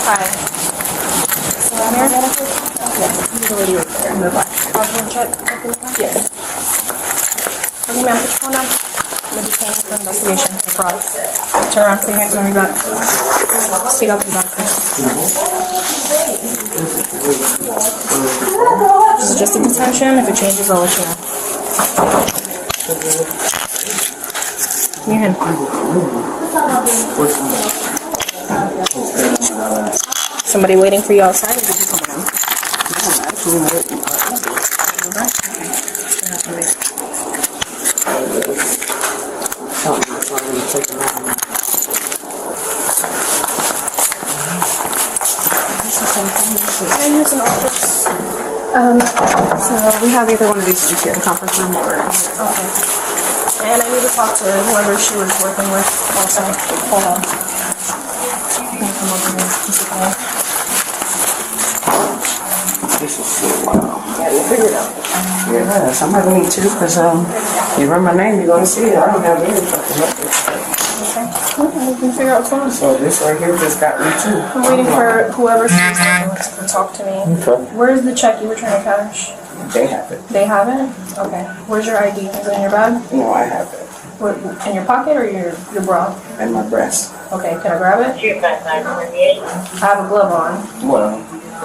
Hi. Yes, he's the lady right there in the black. Fraudulent check? Yes. Okay, ma'am, put your phone down. I'm going to detain you for investigation for fraud. Turn around, put your hands on your back. Speak up to the doctor. This is just a detention. If it changes, I'll let you know. Give me your hand. Somebody waiting for you outside, or did you come in? Can I use an office? So we have either one of these two here, the conference room or... Okay. And I need to talk to whoever she was working with also. Hold on. You can come over here. This is fine. This is so wow. Yeah, we'll figure it out. Yeah, somebody need to, because you run my name, you're going to see it. I don't have any fucking records. Okay. We can figure out what's going on. So this right here just got me too. I'm waiting for whoever she was working with to talk to me. Okay. Where's the check you were trying to cash? They have it. They have it? Okay. Where's your ID? Is it in your bag? No, I have it. What, in your pocket or your bra? And my breast. Okay, can I grab it? I have a glove on. Well,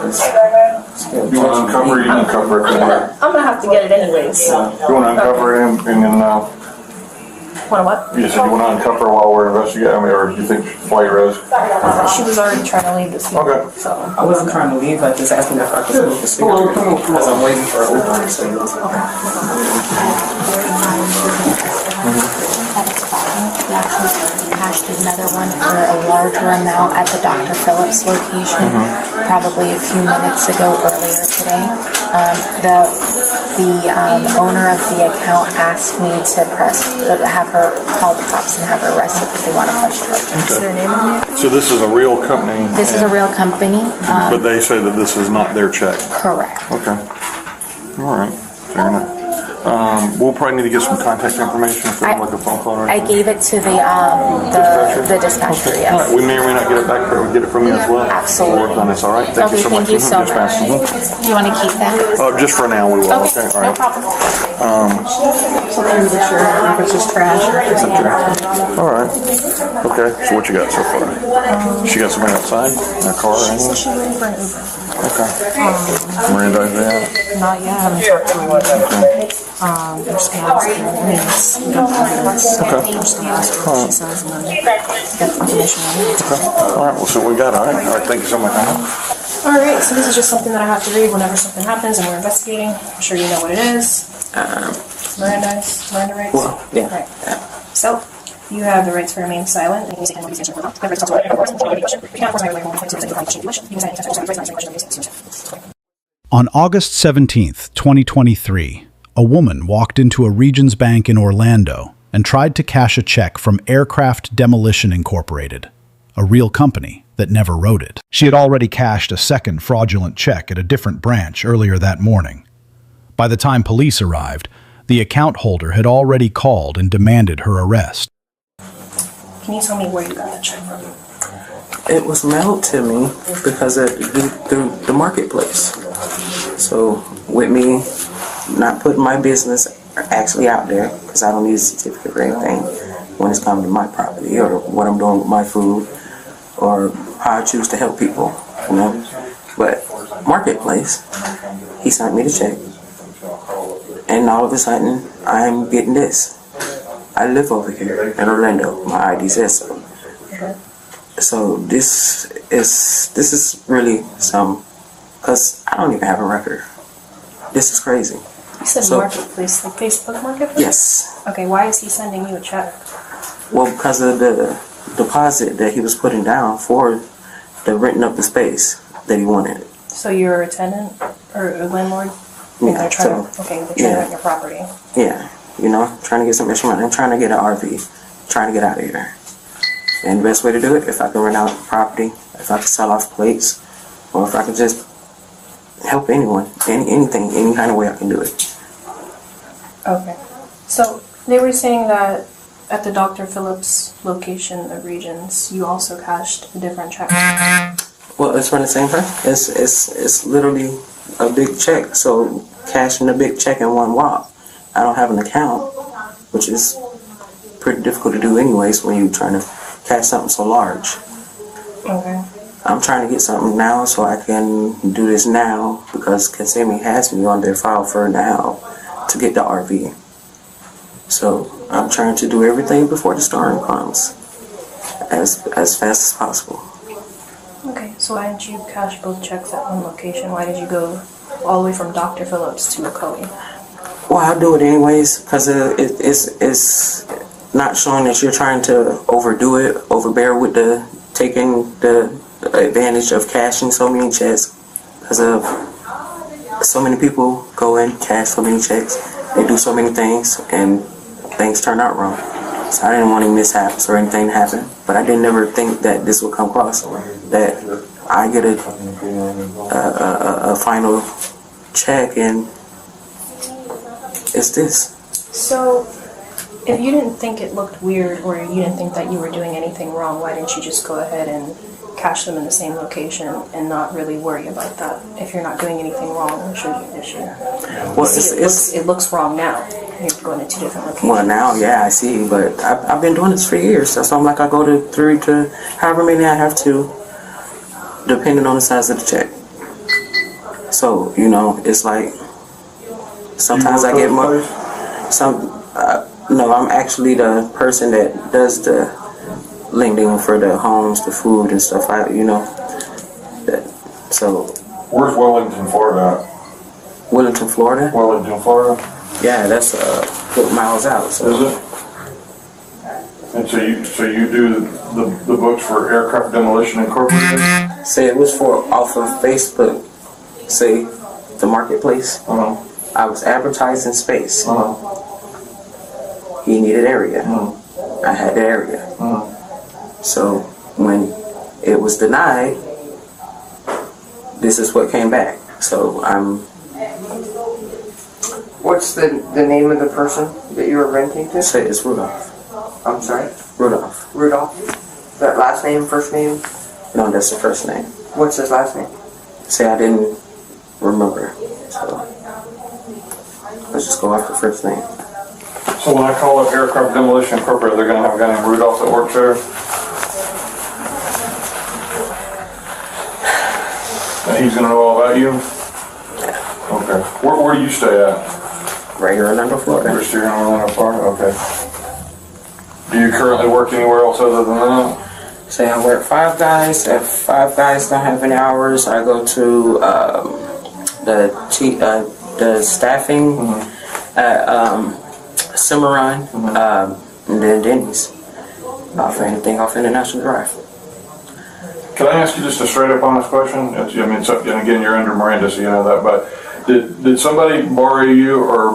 it's still You want to uncover it, you can uncover it. I'm gonna have to get it anyways. You want to uncover him and then, Wanna what? you said you want to uncover while we're investigating, or you think flight risk? She was already trying to leave the scene. Okay. So. I wasn't trying to leave, I just asked them if I could move the speaker because I'm waiting for a Uber. So We actually cashed another one for a larger amount at the Dr. Phillips location, probably a few minutes ago earlier today. The owner of the account asked me to have her call the cops and have her arrested because they want to press charges. Is their name on it? So this is a real company? This is a real company. But they say that this is not their check? Correct. Okay. All right. Fair enough. We'll probably need to get some contact information if we have like a phone call or I anything. gave it to the dispatcher, All yes. right. We may or may not get it back, but we'll get it from you as well. Absolutely. We'll work on this, all right? Thank you so much. Thank you so Yes, much. ma'am. You want to keep that? Just for now, we will. Okay. All No right. problem. Sometimes it's sure if it's just trash or something. All right. Okay. So what you got so far? She got somebody outside in her car or She said anything? she waiting for an Uber. Okay. Miranda, yeah. Not yet, I haven't talked to her. They're just gonna ask her names. We don't have theirs. I'm just gonna ask her what she says and then get the information I need. All right. We'll see what we got. All right. All right. Thank you so much. Alright, so this is just something that I have to read whenever something happens and we're investigating. I'm sure you know what it is. Miranda rights? Well, yeah. Right. So, you have the right to remain silent and you say anyone for the right to talk to a person. You can't force my way more than 22 information you wish. You can say anything to the right to On August 17th, 2023, a woman walked into a Regions Bank in Orlando and tried to cash a check from Aircraft Demolition Incorporated, a real company that never wrote it. She had already cashed a second fraudulent check at a different branch earlier that morning. By the time police arrived, the account holder had already called and demanded her arrest. Can you tell me where you got that check from? It was mailed to me because of the marketplace. So with me not putting my business actually out there, because I don't need a certificate or anything when it's coming to my property or what I'm doing with my food or how I choose to help people, you know. But marketplace, he sent me the check, and all of a sudden I'm getting this. I live over here in Orlando. My ID says so. So this is really some, because I don't even have a record. This is crazy. You said So- marketplace, like Facebook marketplace? Yes. Okay, why is he sending you a check? Well, because of the deposit that he was putting down for the renting of the space that he wanted. So you're a tenant or a landlord? Yeah, And they're trying to, okay, they're trying to yeah. rent your property. Yeah, you know, trying to get some extra money. I'm trying to get an RV, trying to get out of here. And the best way to do it, if I can rent out property, if I can sell off plates, or if I can just help anyone, anything, any kind of way I can do it. Okay. So they were saying that at the Dr. Phillips location of Regions, you also cashed a different check. Well, it's from the same person. It's literally a big check. So cashing a big check in one walk. I don't have an account, which is pretty difficult to do anyways when you're trying to cash something so large. Okay. I'm trying to get something now so I can do this now because Kissimmee has me on their file for now to get the RV. So I'm trying to do everything before the storm comes as fast as possible. Okay, so why didn't you cash both checks at one location? Why did you go all the way from Dr. Phillips to McCoy? Well, I'll do it anyways because it's not showing that you're trying to overdo it, overbear with the taking the advantage of cashing so many checks because of so many people go in, cash so many checks, they do so many things, and things turn out wrong. So I didn't want any mishaps or anything to happen, but I didn't never think that this would come across, that I get a final check and it's this. So, if you didn't think it looked weird or you didn't think that you were doing anything wrong, why didn't you just go ahead and cash them in the same location and not really worry about that? If you're not doing anything wrong, there shouldn't be an issue. Well, it looks wrong now. You're going to two different locations. Well, now, yeah, I see, but I've been doing this for years. So I'm like, I go to 3 to however many I have to, depending on the size of the check. So, you know, it's like, sometimes I get more, no, I'm actually the person that does the lending for the homes, the food and stuff, so. Where's Wellington, Florida at? Wellington, Florida? Wellington, Florida? Yeah, that's good miles out. So. Is it? And so you do the books for Aircraft Demolition Incorporated? Say it was off of Facebook, say the marketplace. Uh-huh. I was advertising space. Uh-huh. He needed area. Uh-huh. I had the area. Uh-huh. So when it was denied, this is what came back. So I'm. What's the name of the person that you were renting to? Say it's Rudolph. I'm sorry? Rudolph. Rudolph? Is that last name, first name? No, that's the first name. What's his last name? Say I didn't remember. So let's just go off the first name. So when I call up Aircraft Demolition Incorporated, they're going to have a guy named Rudolph that works there? And he's going to know all about you? Okay. Where do you stay at? Right here in Orlando, Florida. You're still in Orlando, Florida? Okay. Do you currently work anywhere else other than that? Say I work Five Guys. If Five Guys don't have any hours, I go to the staffing at Cimarron, and then Denny's. Off anything off International Drive. Can I ask you just a straight up honest question? And again, you're under Miranda, so you know that. But did somebody borrow you or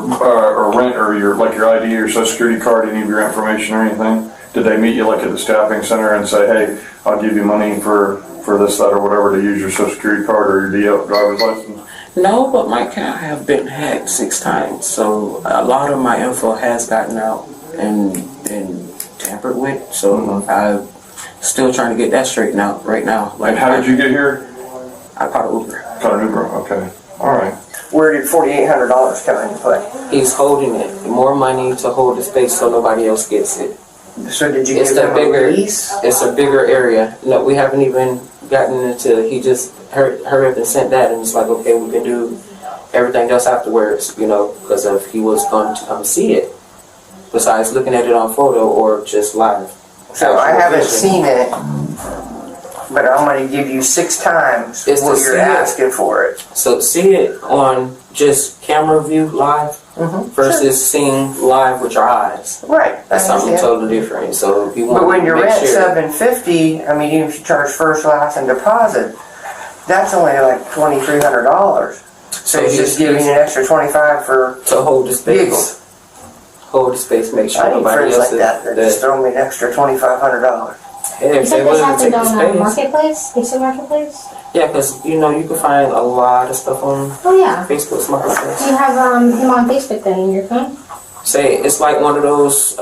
rent or your ID or Social Security card, any of your information or anything? Did they meet you like at the staffing center and say, "Hey, I'll give you money for this, that, or whatever to use your Social Security card or your driver's license"? No, but my account have been hacked 6 times, so a lot of my info has gotten out and been tampered with. So I'm still trying to get that straightened out right now. And how did you get here? I caught an Uber. Caught an Uber. Okay. All right. Where did $4,800 come into play? He's holding it. More money to hold the space so nobody else gets it. So did you It's give the them bigger. a lease? It's a bigger area. No, we haven't even gotten into. He just hurry up and sent that, and it's like, okay, we can do everything else afterwards, because of he was going to come see it. Besides looking at it on photo or just live. So I Actual haven't vision. seen it, but I'm going to give you 6 times It's to what see you're it. asking for it. So see it on just camera view live versus seeing live with your eyes. Right. That's I something understand. totally different. So if you want But when to you make rent sure, $750, I mean, even if you charge first, last, and deposit, that's only like $2,300. So it's just giving you an extra $25 for to hold the space. vehicles. Hold the space, make sure I need nobody friends else like that. That just throw me an extra $2,500. If You they said this willing to happened take the on space. Marketplace? Instant Marketplace? Yeah, because you can find a lot of stuff on Oh yeah. Facebook's marketplace. You have him on Facebook then in your phone? Say it's like one of those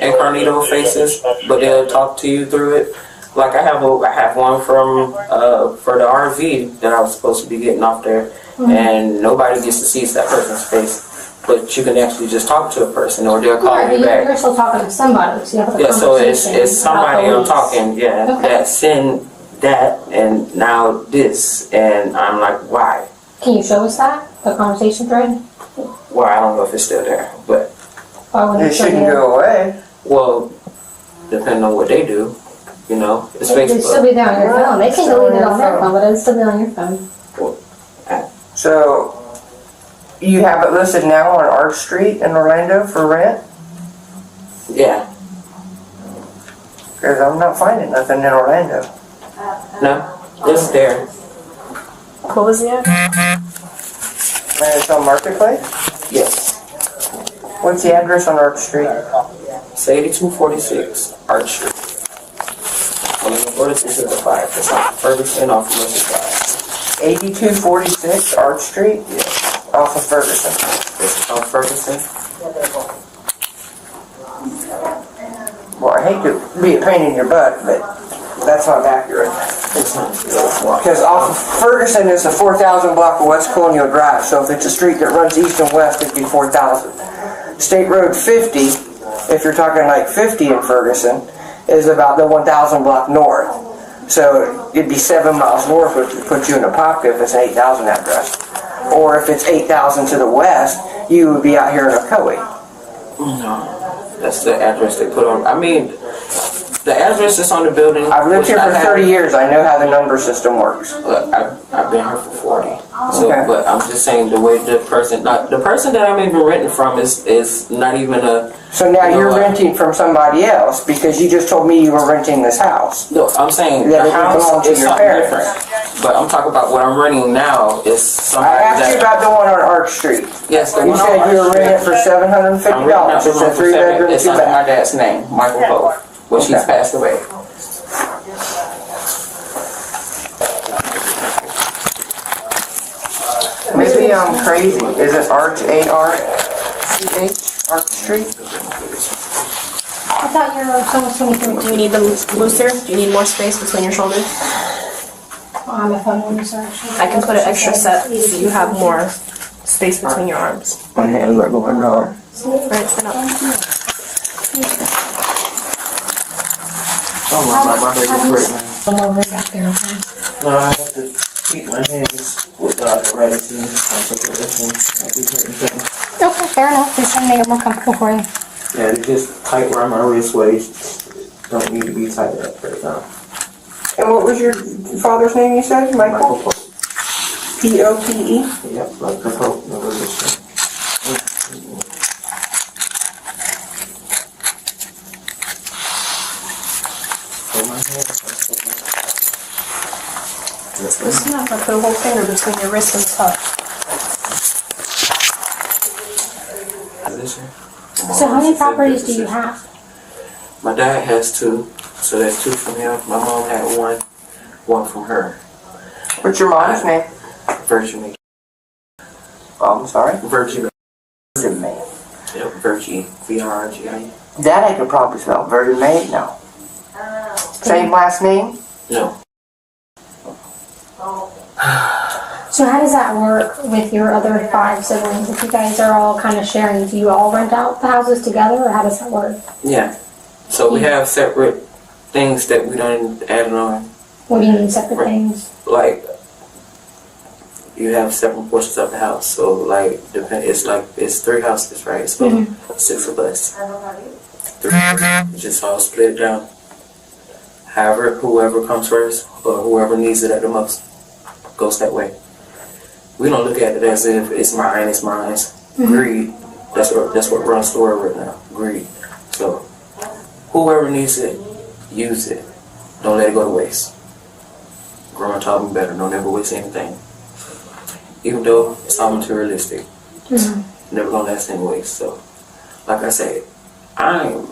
incognito faces, but they'll talk to you through it. Like I have one from for the RV that I was supposed to be getting off there, and nobody gets to see that person's face. But you can actually just talk to a person, or they'll call you back. You're still talking to somebody, so you have a Yeah, so it's conversation somebody about I'm the talking, yeah, Okay. that send that, and now this, and I'm like, why? lease. Can you show us that, the conversation thread? Well, I don't know if it's still there, but Why wouldn't It it show shouldn't you? go away. well, depending on what they do, you know, it's It'd still Facebook. be there on your phone. They can delete it on their phone, but it'd still be on your phone. So, you have it listed now on Arch Street in Orlando for rent? Yeah, Because I'm not finding nothing in Orlando. no, it's there. What was the ad? And it's on Marketplace? Yes, What's the address on Arch Street? it's 8246 Arch Street. On the border to the 5, it's on Ferguson off of Mercy Drive. 8246 Arch Street? Yeah, Off of Ferguson. it's on Ferguson. Well, I hate to be a pain in your butt, but that's not accurate. It's on Because off of Ferguson is the 4,000 block of West Colonial Drive, so if it's a street that runs east and west, it'd be 4,000. State Road 50, if you're talking like 50 in Ferguson, is about the 1,000 block north. So it'd be 7 miles north, which would put you in a pocket if it's an 8,000 address. Or if it's 8,000 to the west, you would be out here in Ocoee. No, that's the address they put on. I mean, the address is on the building. I've lived here which for I have- 30 years. I know how the number system works. Look, I've been here for 40. So, Okay. but I'm just saying the way the person that I'm even renting from is not even a. So now you know you're what? renting from somebody else because you just told me you were renting this house. No, I'm saying That the it belongs house to is your something parents. different. But I'm talking about what I'm renting now is I somebody asked you that. about the one on Arch Street. Yes, the You one on said you were Arch renting it Street. for $750. I'm renting out the It's room a for 7. 3-bedroom, It's 2 under my bath. dad's name, Michael Poe, which he's Okay. passed away. Maybe I'm crazy. Is it Arch, A-R-C-H, Arch Street? I thought you were almost 23. Do you need them looser? Do you need more space between your shoulders? I'm a phone user, actually. I can put an extra set so you have more space between your arms. My hands are going numb. Right, stand up. Oh my baby's great, man. I'm over back there, okay? No, I have to keep my hands with gratitude. Okay, fair enough. Just trying to make it more comfortable for you. Yeah, they just tight around my wrist waist. Don't need to be tight up right now. And what was your father's name you said? Michael? Pope. P-O-P-E? Yep, like the Pope. No religion. Hold my hand. Listen up. I put a whole finger between your wrist and the cup. Position. So how many properties do you have? My dad has 2, so that's 2 from him. My mom had 1 from her. What's your mom's name? Virgie. Oh, I'm sorry. Virgie. Virgin Maid. Yep, Virgie. V-R-G-I. That I could probably spell. Virgin Maid? No. Same last name? No. So how does that work with your other 5 siblings? If you guys are all kind of sharing, do you all rent out the houses together, or how does that work? Yeah. So we have separate things that we done added on. What do you mean separate things? Like, you have separate portions of the house. So like, it's 3 houses, right? So 6 of us. 3. Just all split it down. However, whoever comes first or whoever needs it at the most goes that way. We don't look at it as if it's mine. Greed. That's what runs the world right now. Greed. So whoever needs it, use it. Don't let it go to waste. Grandma taught me better. Don't ever waste anything. Even though it's all materialistic, never gonna last anyways. So, like I said, I'm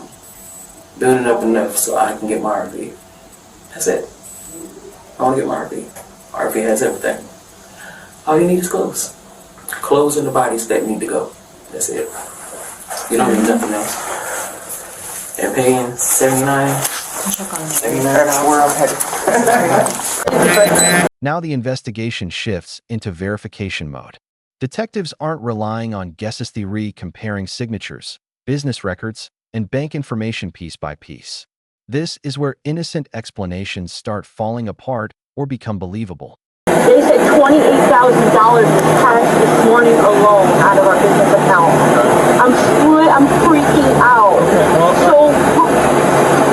building up enough so I can get my RV. That's it. I want to get my RV. RV has everything. All you need is clothes. Clothes and the bodies that need to go. That's it. You don't need nothing else. And paying $79 Check on That's where I'm headed. Now the investigation shifts into verification mode. Detectives aren't relying on guesses theory comparing signatures, business records, and bank information piece by piece. This is where innocent explanations start falling apart or become believable. They said $28,000 was cashed this morning alone out of our business account. I'm freaking out. Okay, well, So,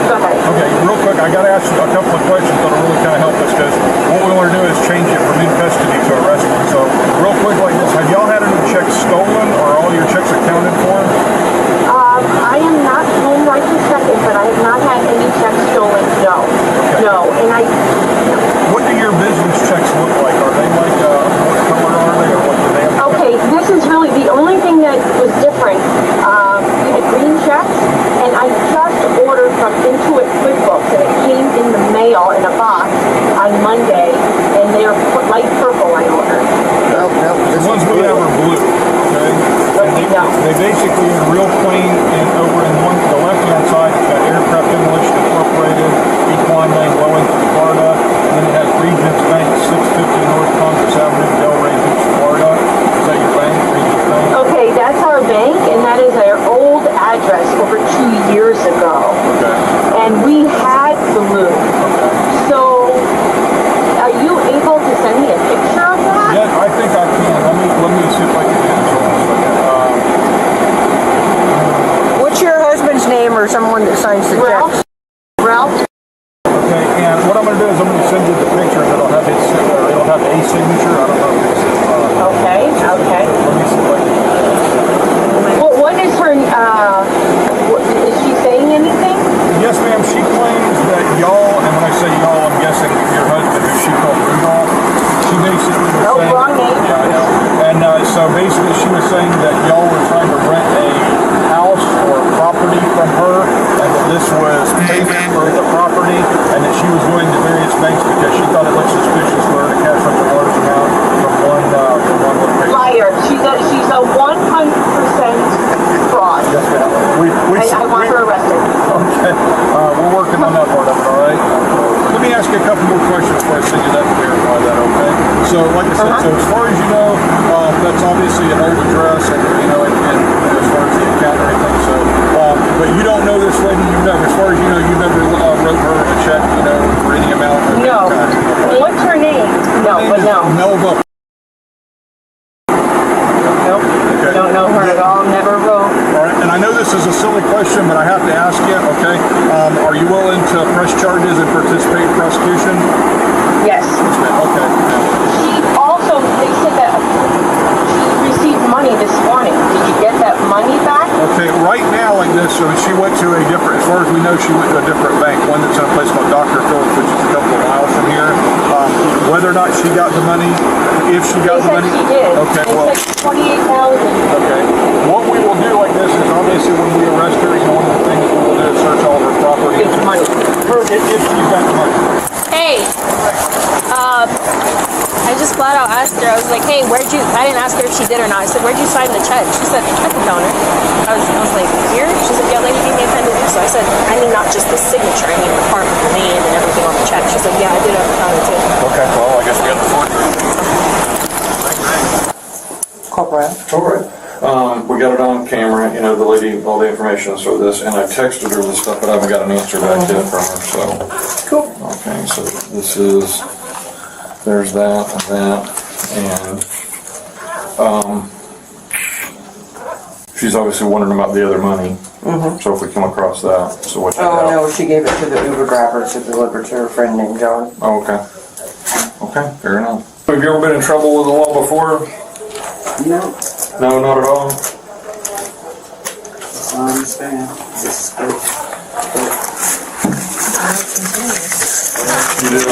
go ahead. okay, real quick, I gotta ask you a couple of questions that'll really kind of help us, because what we want to do is change it from in custody to arresting. So, real quick like this, have y'all had any checks stolen or all your checks accounted for? I am not home right this second, but I have not had any checks stolen. No. Okay. No. And What do your business checks look like? Are they like, what color are they, or what do they have? okay, this is really the only thing that was different. We had green checks, and I just ordered from Intuit QuickBooks, and it came in the mail in a box on Monday, and they're light purple I ordered. The ones we have are blue, okay? They basically are real plain, and over in the left-hand side, it's got Aircraft Demolition Incorporated, Equine Lane, Wellington, Florida, and then it has Regents Bank, 650 North Congress Avenue, Delray Beach, Florida. Is that your bank, Regents Bank? Okay, that's our bank, and that is our old address over 2 years ago. Okay. And we had the loop. So, are you able to send me a picture of that? Yeah, I think I can. Let me see if I can do this one. What's your husband's name or someone that signs the Ralph? checks? Ralph? Okay, and what I'm going to do is I'm going to send you the picture that'll have his, it'll have a signature. I don't know if it's, Okay. let me see if I can. What is her, is she saying anything? Yes, ma'am. She claims that y'all, and when I say y'all, I'm guessing your husband, who she called Rudolph, she basically was No, saying... wrong name. Yeah, I know. And so basically she was saying that y'all were trying to rent a house or property from her, and that this was payment for the property, and that she was going to various banks because she thought it looked suspicious for her to cash such a large amount from one location. Liar. She's a 100% fraud. Yes, ma'am. I want her arrested. Okay. We're working on that part of it, all right? Let me ask you a couple more questions before I send you that to verify that, okay? So, like I said, so as far as you know, that's obviously an old address, and as far as the account or anything, so, but you don't know this lady, as far as you know, you never wrote her a check, for any amount? No. What's her name? No, but no. Melva. Nope. Okay. Don't know her at all. Never wrote. All right, and I know this is a silly question, but I have to ask you, okay? Are you willing to press charges and participate in prosecution? Yes. Okay. She also, they said that she received money this morning. Did you get that money back? Okay, right now like this, so she went to a different, as far as we know, she went to a different bank, one that's in a place called Dr. Phillips, which is a couple of miles from here. Whether or not she got the money, if she got the money. She did. Okay, They well. said $28,000. Okay. What we will do like this is obviously when we arrest her, one of the things we will do is search all her property. Get the money. If she's got the money. Hey, I just flat out asked her, I was like, hey, I didn't ask her if she did or not. I said, where'd you sign the check? She said, at the counter. I was like, here? She said, yeah, lady gave me a pen to do so. I said, I mean, not just the signature, I mean the part with the name and everything on the check. She said, yeah, I did it at the counter too. Okay, well, I guess we got the forgery. Corporate. All right. We got it on camera, the lady, all the information, so this, and I texted her this stuff, but I haven't got an answer back yet from her, so. Cool. Okay, so this is, there's that and she's obviously wondering about the other money. So if we come across that, so what? Oh, no, she gave it to the Uber driver to deliver to her friend named John. Oh, okay. Okay, fair enough. Have you ever been in trouble with the law before? No. No, not at all. I understand. This is good. You did,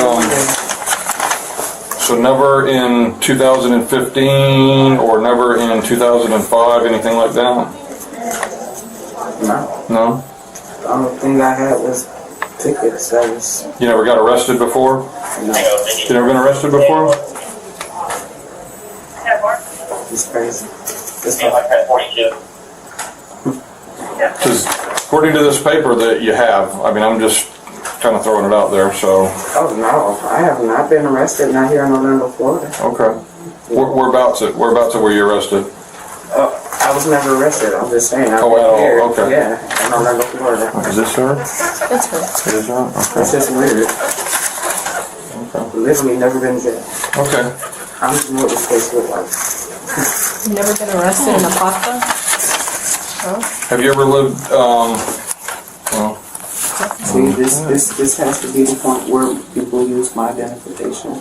so never in 2015 or never in 2005, anything like that? No. No? The only thing I had was tickets. That was. You never got arrested before? No. You never been arrested before? It's crazy. Because according to this paper that you have, I mean, I'm just kind of throwing it out there, so. Oh, no. I have not been arrested, not here in Orlando, Florida. Okay. Whereabouts at where you arrested? I was never arrested. I'm just saying. I've Oh, been at all, here. okay. Yeah, in Orlando, Florida. Is this her? That's her. It is her? Okay. It's just weird. Literally never been there. Okay. I don't know what this place looked like. You've never been arrested in a pasta? Have you ever lived, well, See, this has to be the point where people use my identification.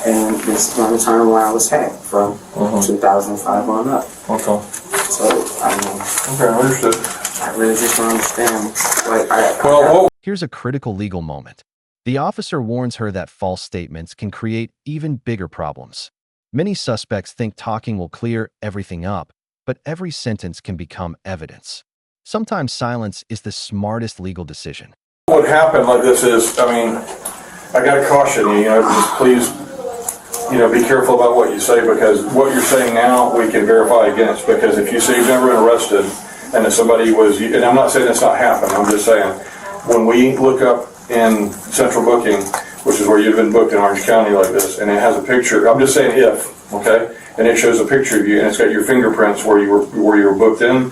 And this is around the time when I was hacked from 2005 on up. okay. So, I mean, Okay, understood. I really just don't understand. Like, Here's a critical legal moment. The officer warns her that false statements can create even bigger problems. Many suspects think talking will clear everything up, but every sentence can become evidence. Sometimes silence is the smartest legal decision. What happened like this is, I mean, I gotta caution you, just please, be careful about what you say, because what you're saying now, we can verify against, because if you say you've never been arrested, and that somebody was, and I'm not saying it's not happened, I'm just saying, when we look up in central booking, which is where you've been booked in Orange County like this, and it has a picture, I'm just saying if, okay, and it shows a picture of you, and it's got your fingerprints where you were booked in,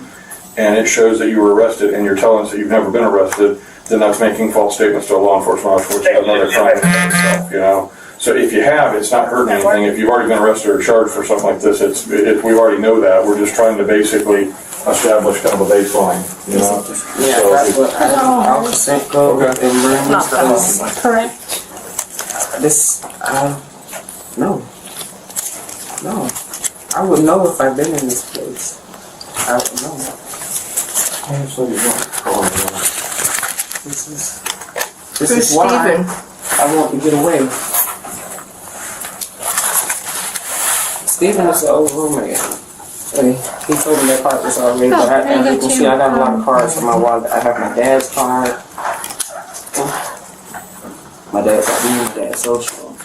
and it shows that you were arrested, and you're telling us that you've never been arrested, then that's making false statements to a law enforcement officer, which is another crime in itself, So if you have, it's not hurting anything. If you've already been arrested or charged for something like this, we already know that. We're just trying to basically establish kind of a baseline, yeah, So that's what I was sent go and bring Not this. felony. Correct. This, no. I would know if I've been in this place. I would know. This is why I want to get away. Steven is the old roommate. He told me that card was already, but as you can see, I got a lot of cards in my wallet. I have my dad's card. My dad's ID, my dad's social.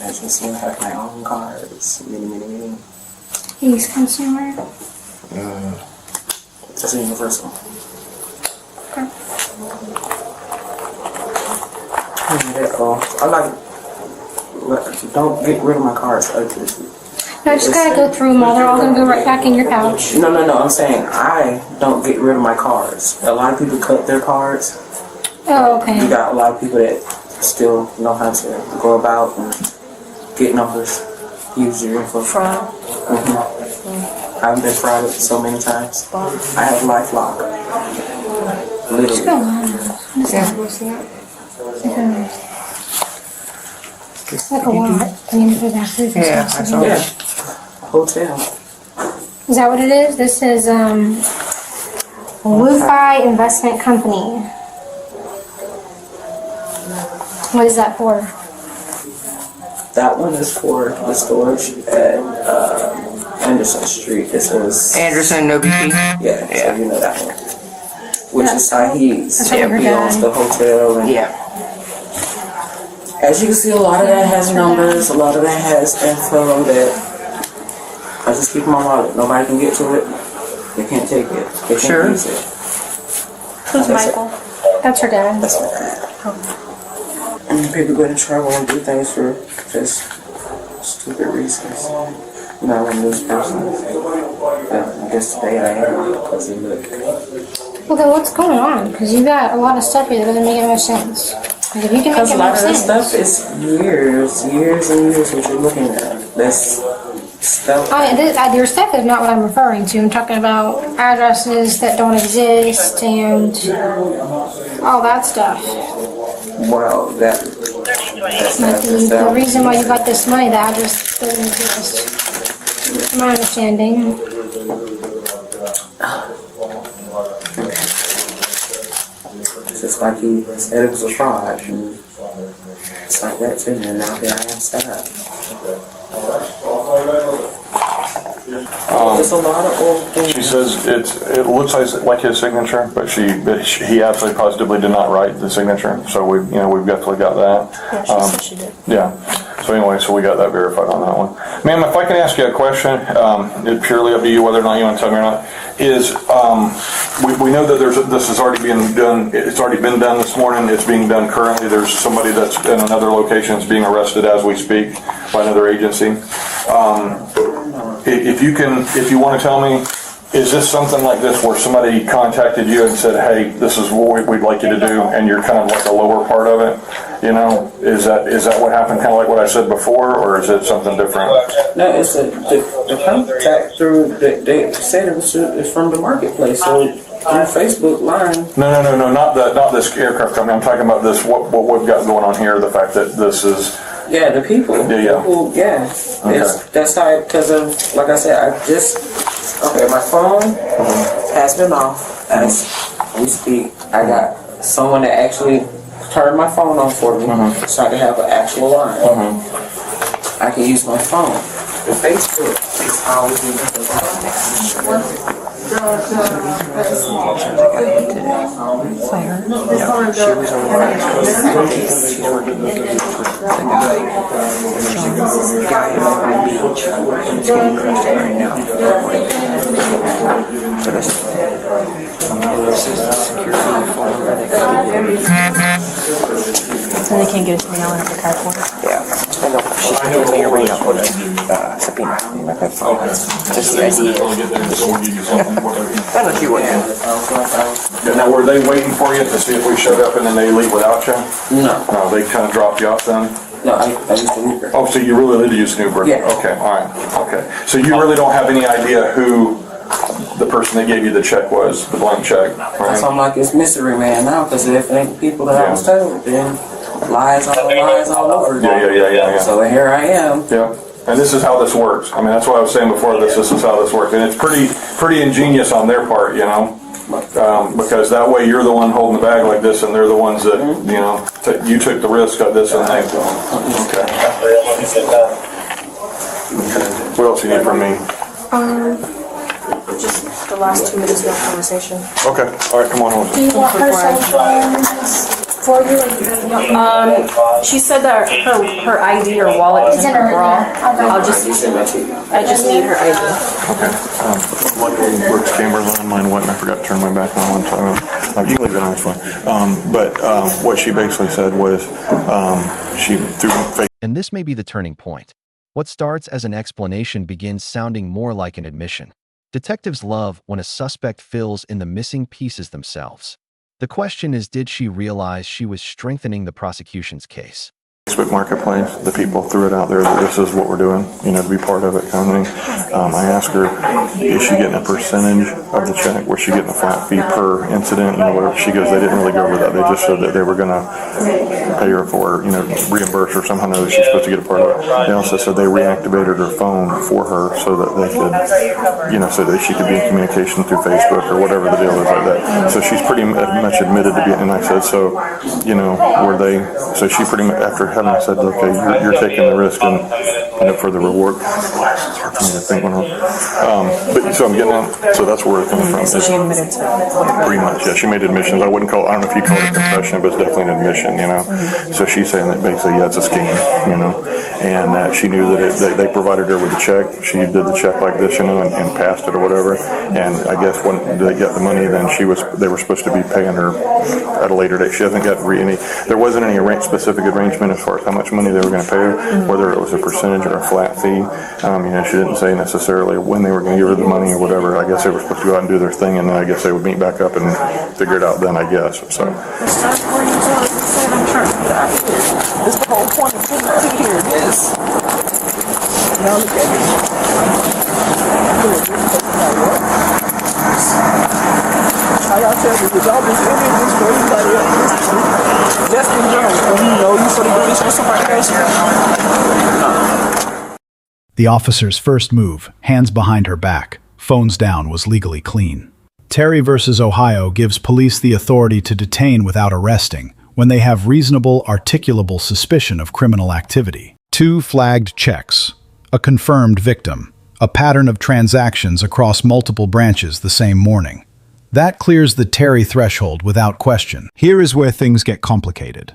As you can see, I have my own cards. Many. He's consumer. It's a universal. I like, don't get rid of my cards. No, I just gotta go through them all. They're all gonna go right back in your pouch. No. I'm saying I don't get rid of my cards. A lot of people cut their cards. Oh, okay. You got a lot of people that still know how to go about and get numbers, use your info. Fraud. I've been frauded so many times. I have LifeLock. Just go Literally. on. It's like a lot. I mean, for that food. Yeah. Hotel. Is that what it is? This is Wi-Fi Investment Company. What is that for? That one is for the storage at Anderson Street. This was Anderson, no BP. yeah. So you know that one. Which is Saheed's. That's what your He owns dad. the hotel. And as you can see, a lot of that has numbers. A lot of that has info that I just keep in my wallet. Nobody can get to it. They can't take it. They can't use it. Who's Michael? That's her dad. That's my dad. And people go to trouble and do things for just stupid reasons. You know, I'm this person. I guess today I am because he look. Well, then what's going on? Because you got a lot of stuff here that doesn't make much sense. Like, if you can make Because it a lot make of this sense. stuff is years and years what you're looking at. This stuff. Your stuff is not what I'm referring to. I'm talking about addresses that don't exist and all that stuff. Well, that's Like the reason why you got this money, the address doesn't exist. My understanding. It's just like he said it was a fraud. And it's like that too, and now here I am set up. There's a lot of old things. She says it looks like his signature, but he absolutely positively did not write the signature. So we've definitely got that. Yeah, she said she did. Yeah. So anyway, so we got that verified on that one. Ma'am, if I can ask you a question, it's purely up to you whether or not you want to tell me or not, is we know that this has already been done, it's already been done this morning, it's being done currently, there's somebody that's in another location that's being arrested as we speak by another agency. If you want to tell me, is this something like this where somebody contacted you and said, hey, this is what we'd like you to do, and you're kind of like the lower part of it? You know, is that what happened, kind of like what I said before, or is it something different? No, it's the contact through, they said it's from the marketplace, so through Facebook line. No, not this aircraft company. I'm talking about this, what we've got going on here, the fact that this is... Yeah, the people. Yeah. People, yeah. Okay. That's how, because of, like I said, my phone has been off as we speak. I got someone that actually turned my phone on for me so I can have an actual line. I can use my phone. The Facebook is always in the So they can't get us mail in at the car for it? Yeah. I know she's giving me a ring up with subpoena. That's all. Just the ID. I know she wouldn't. Now, were they waiting for you to see if we showed up and then they leave without you? No. No, they kind of dropped you off then? No, I used to Uber. Oh, so you really did use an Uber? Yeah. Okay, all right, okay. So you really don't have any idea who the person that gave you the check was, the blank check, right? That's why I'm like, it's mystery man now, because if it ain't people that I was told, then lies all over. Yeah. So here I am. Yeah. And this is how this works. I mean, that's what I was saying before. This is how this works, and it's pretty ingenious on their part, you know, because that way you're the one holding the bag like this, and they're the ones that you know you took the risk of this and they. Okay. What else you need from me? Just the last 2 minutes of that conversation. Okay. All right. Come on over. Do you want her cell phone for you? Or you She said that her ID or wallet is in her bra. I just need her ID. Okay. Luckily, Brooks' camera's on. Mine wasn't. I forgot to turn my back on one time. You can leave it on, it's fine. But what she basically said was she threw fake. And this may be the turning point. What starts as an explanation begins sounding more like an admission. Detectives love when a suspect fills in the missing pieces themselves. The question is, did she realize she was strengthening the prosecution's case? Facebook Marketplace, the people threw it out there that this is what we're doing, you know, to be part of it kind of thing. I asked her, is she getting a percentage of the check? Was she getting a flat fee per incident? You know, whatever. She goes, they didn't really go over that. They just said that they were going to pay her for, you know, reimburse her somehow that she's supposed to get a part of it. They also said they reactivated her phone for her so that they could, you know, so that she could be in communication through Facebook or whatever the deal is like that. So she's pretty much admitted to being, and I said, so, you know, were they, so she pretty much, after having said, okay, you're taking the risk and, you know, for the reward. It's hard for me to think one on. But so I'm getting out. So that's where it's coming from. So she admitted to it. Pretty much, yeah. She made admissions. I wouldn't call. I don't know if you call it a confession, but it's definitely an admission. You know. So she's saying that basically, yeah, it's a scheme. You know, and that she knew that they provided her with a check. She did the check like this, you know, and passed it or whatever. And I guess when they got the money, then they were supposed to be paying her at a later date. She hasn't got any. There wasn't any specific arrangement as far as how much money they were going to pay her, whether it was a percentage or a flat fee. You know, she didn't say necessarily when they were going to give her the money or whatever. I guess they were supposed to go out and do their thing, and then I guess they would meet back up and figure it out then, I guess. So. It's the whole point of sitting here. Yes. Now look at how y'all tell me, was y'all just in this for anybody else? Just in general, you know, you sort of do this for somebody else. The officer's first move, hands behind her back, phones down, was legally clean. Terry versus Ohio gives police the authority to detain without arresting when they have reasonable, articulable suspicion of criminal activity. 2 flagged checks, a confirmed victim, a pattern of transactions across multiple branches the same morning. That clears the Terry threshold without question. Here is where things get complicated.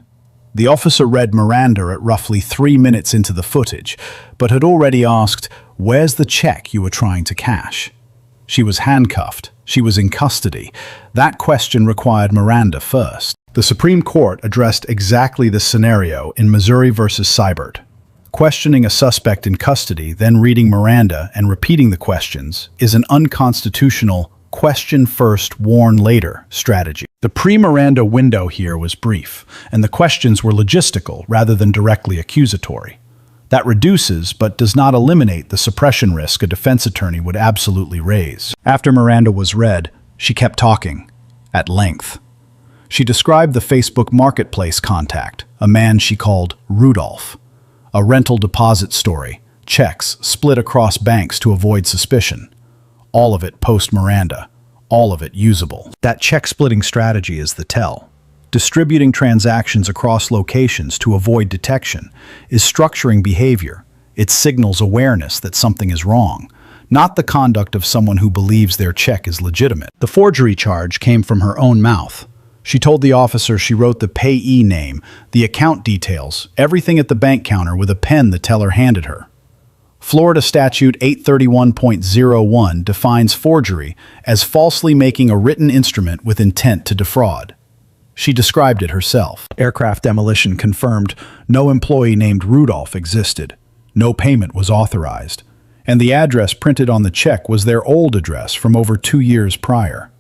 The officer read Miranda at roughly 3 minutes into the footage, but had already asked, "Where's the check you were trying to cash?" She was handcuffed. She was in custody. That question required Miranda first. The Supreme Court addressed exactly this scenario in Missouri versus Seibert. Questioning a suspect in custody, then reading Miranda and repeating the questions, is an unconstitutional question first, warn later strategy. The pre-Miranda window here was brief, and the questions were logistical rather than directly accusatory. That reduces, but does not eliminate, the suppression risk a defense attorney would absolutely raise. After Miranda was read, she kept talking, at length. She described the Facebook Marketplace contact, a man she called Rudolph. A rental deposit story, checks split across banks to avoid suspicion. All of it post-Miranda, all of it usable. That check-splitting strategy is the tell. Distributing transactions across locations to avoid detection is structuring behavior. It signals awareness that something is wrong, not the conduct of someone who believes their check is legitimate. The forgery charge came from her own mouth. She told the officer she wrote the payee name, the account details, everything at the bank counter with a pen the teller handed her. Florida Statute 831.01 defines forgery as falsely making a written instrument with intent to defraud. She described it herself. Aircraft Demolition confirmed no employee named Rudolph existed, no payment was authorized, and the address printed on the check was their old address from over 2 years prior.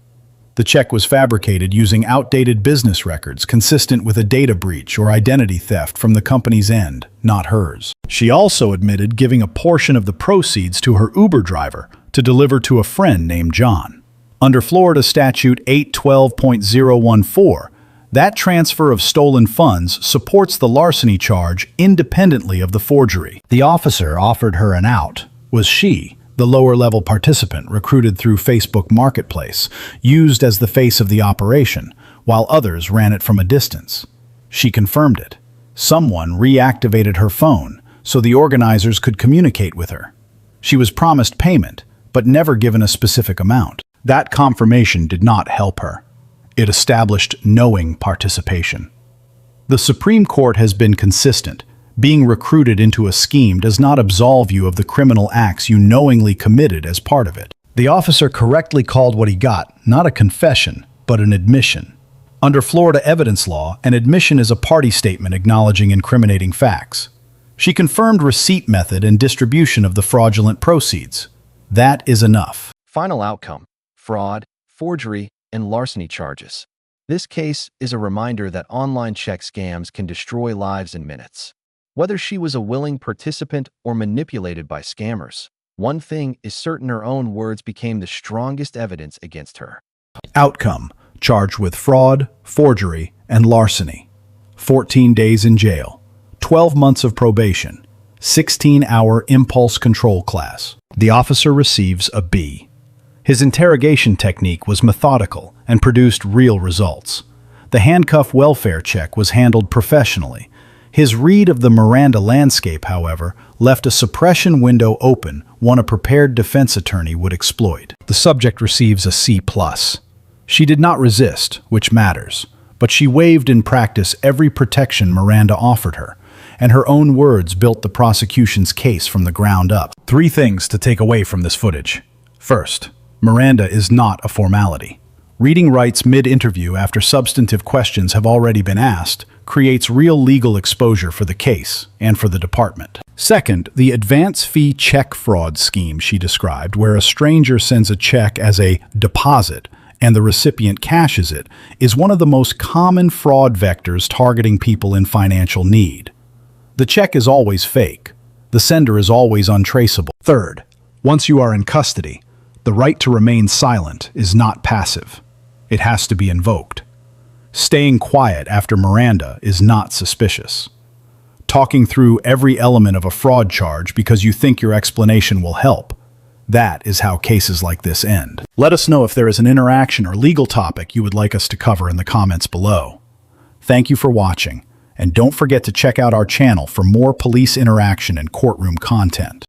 The check was fabricated using outdated business records consistent with a data breach or identity theft from the company's end, not hers. She also admitted giving a portion of the proceeds to her Uber driver to deliver to a friend named John. Under Florida Statute 812.014, that transfer of stolen funds supports the larceny charge independently of the forgery. The officer offered her an out. Was she, the lower-level participant recruited through Facebook Marketplace, used as the face of the operation, while others ran it from a distance? She confirmed it. Someone reactivated her phone so the organizers could communicate with her. She was promised payment, but never given a specific amount. That confirmation did not help her. It established knowing participation. The Supreme Court has been consistent. Being recruited into a scheme does not absolve you of the criminal acts you knowingly committed as part of it. The officer correctly called what he got not a confession, but an admission. Under Florida evidence law, an admission is a party statement acknowledging incriminating facts. She confirmed receipt method and distribution of the fraudulent proceeds. That is enough. Final outcome: fraud, forgery, and larceny charges. This case is a reminder that online check scams can destroy lives in minutes. Whether she was a willing participant or manipulated by scammers, one thing is certain: her own words became the strongest evidence against her. Outcome: charged with fraud, forgery, and larceny. 14 days in jail, 12 months of probation, 16-hour impulse control class. The officer receives a B. His interrogation technique was methodical and produced real results. The handcuff welfare check was handled professionally. His read of the Miranda landscape, however, left a suppression window open, one a prepared defense attorney would exploit. The subject receives a C+. She did not resist, which matters, but she waived in practice every protection Miranda offered her, and her own words built the prosecution's case from the ground up. 3 things to take away from this footage. First, Miranda is not a formality. Reading rights mid-interview after substantive questions have already been asked creates real legal exposure for the case and for the department. Second, the advance fee check fraud scheme she described, where a stranger sends a check as a deposit and the recipient cashes it, is one of the most common fraud vectors targeting people in financial need. The check is always fake. The sender is always untraceable. Third, once you are in custody, the right to remain silent is not passive. It has to be invoked. Staying quiet after Miranda is not suspicious. Talking through every element of a fraud charge because you think your explanation will help. That is how cases like this end. Let us know if there is an interaction or legal topic you would like us to cover in the comments below. Thank you for watching, and don't forget to check out our channel for more police interaction and courtroom content.